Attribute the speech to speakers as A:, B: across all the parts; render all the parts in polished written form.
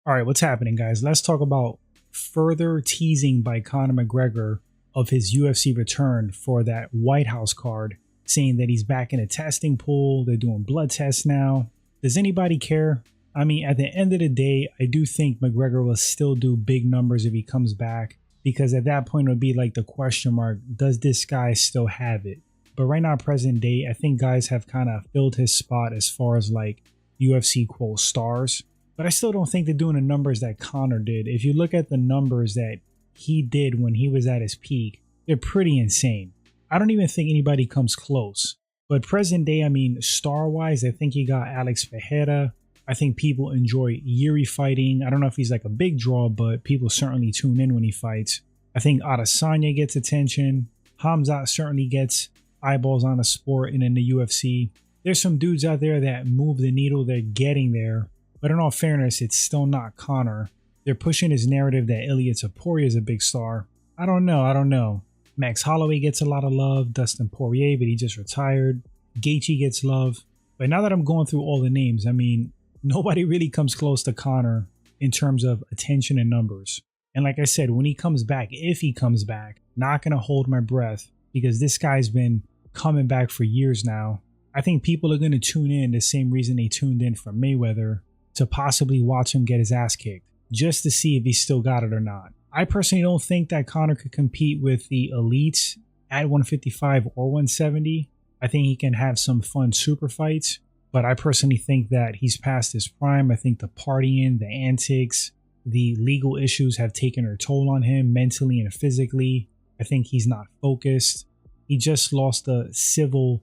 A: All right, what's happening, guys? Let's talk about further teasing by Conor McGregor of his UFC return for that White House card, saying that he's back in a testing pool. They're doing blood tests now. Does anybody care? I mean, at the end of the day, I do think McGregor will still do big numbers if he comes back, because at that point it would be like the question mark, does this guy still have it? But right now, present day, I think guys have kind of filled his spot as far as like UFC quote stars. But I still don't think they're doing the numbers that Conor did. If you look at the numbers that he did when he was at his peak, they're pretty insane. I don't even think anybody comes close. But present day, I mean, star-wise, I think you got Alex Ferreira. I think people enjoy Yuri fighting. I don't know if he's like a big draw, but people certainly tune in when he fights. I think Adesanya gets attention. Hamzat certainly gets eyeballs on the sport and in the UFC. There's some dudes out there that move the needle. They're getting there. But in all fairness, it's still not Conor. They're pushing his narrative that Ilia Topuria is a big star. I don't know. Max Holloway gets a lot of love. Dustin Poirier, but he just retired. Gaethje gets love. But now that I'm going through all the names, I mean, nobody really comes close to Conor in terms of attention and numbers. And like I said, when he comes back, if he comes back, not going to hold my breath because this guy's been coming back for years now. I think people are going to tune in the same reason they tuned in for Mayweather, to possibly watch him get his ass kicked, just to see if he still got it or not. I personally don't think that Conor could compete with the elites at 155 or 170. I think he can have some fun super fights, but I personally think that he's past his prime. I think the partying, the antics, the legal issues have taken their toll on him mentally and physically. I think he's not focused. He just lost a civil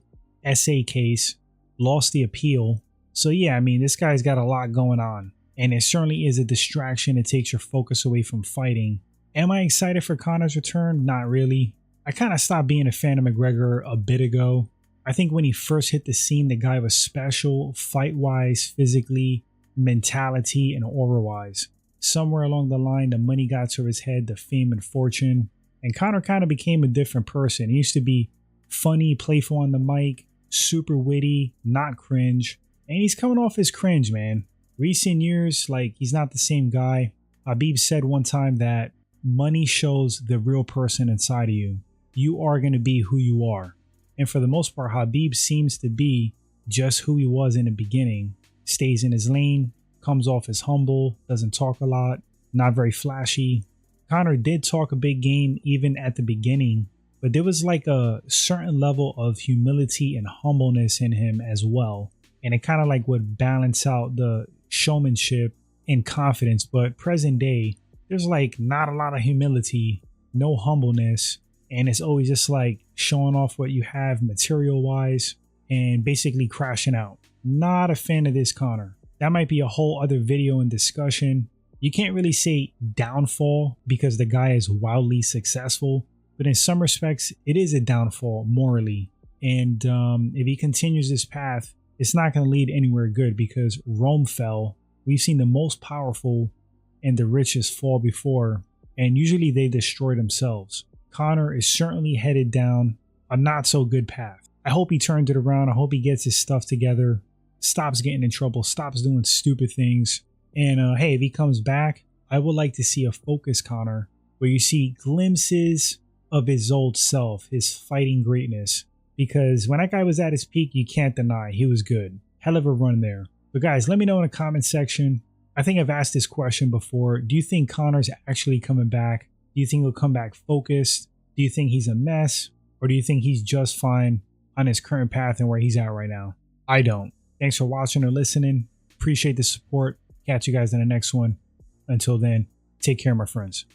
A: SA case, lost the appeal. So yeah, I mean, this guy's got a lot going on, and it certainly is a distraction. It takes your focus away from fighting. Am I excited for Conor's return? Not really. I kind of stopped being a fan of McGregor a bit ago. I think when he first hit the scene, the guy was special, fight-wise, physically, mentality, and aura-wise. Somewhere along the line, the money got to his head, the fame and fortune, and Conor kind of became a different person. He used to be funny, playful on the mic, super witty, not cringe. And he's coming off his cringe, man. Recent years, like, he's not the same guy. Habib said one time that money shows the real person inside of you. You are going to be who you are. And for the most part, Habib seems to be just who he was in the beginning. Stays in his lane, comes off as humble, doesn't talk a lot, not very flashy. Conor did talk a big game even at the beginning, but there was like a certain level of humility and humbleness in him as well. And it kind of like would balance out the showmanship and confidence. But present day, there's like not a lot of humility, no humbleness. And it's always just like showing off what you have material wise and basically crashing out. Not a fan of this Conor. That might be a whole other video and discussion. You can't really say downfall because the guy is wildly successful. But in some respects, it is a downfall morally. And if he continues this path, it's not going to lead anywhere good because Rome fell. We've seen the most powerful and the richest fall before, and usually they destroy themselves. Conor is certainly headed down a not so good path. I hope he turns it around. I hope he gets his stuff together, stops getting in trouble, stops doing stupid things. And hey, if he comes back, I would like to see a focused Conor where you see glimpses of his old self, his fighting greatness. Because when that guy was at his peak, you can't deny he was good. Hell of a run there. But guys, let me know in the comment section. I think I've asked this question before. Do you think Conor's actually coming back? Do you think he'll come back focused? Do you think he's a mess? Or do you think he's just fine on his current path and where he's at right now? I don't. Thanks for watching or listening. Appreciate the support. Catch you guys in the next one. Until then, take care, my friends.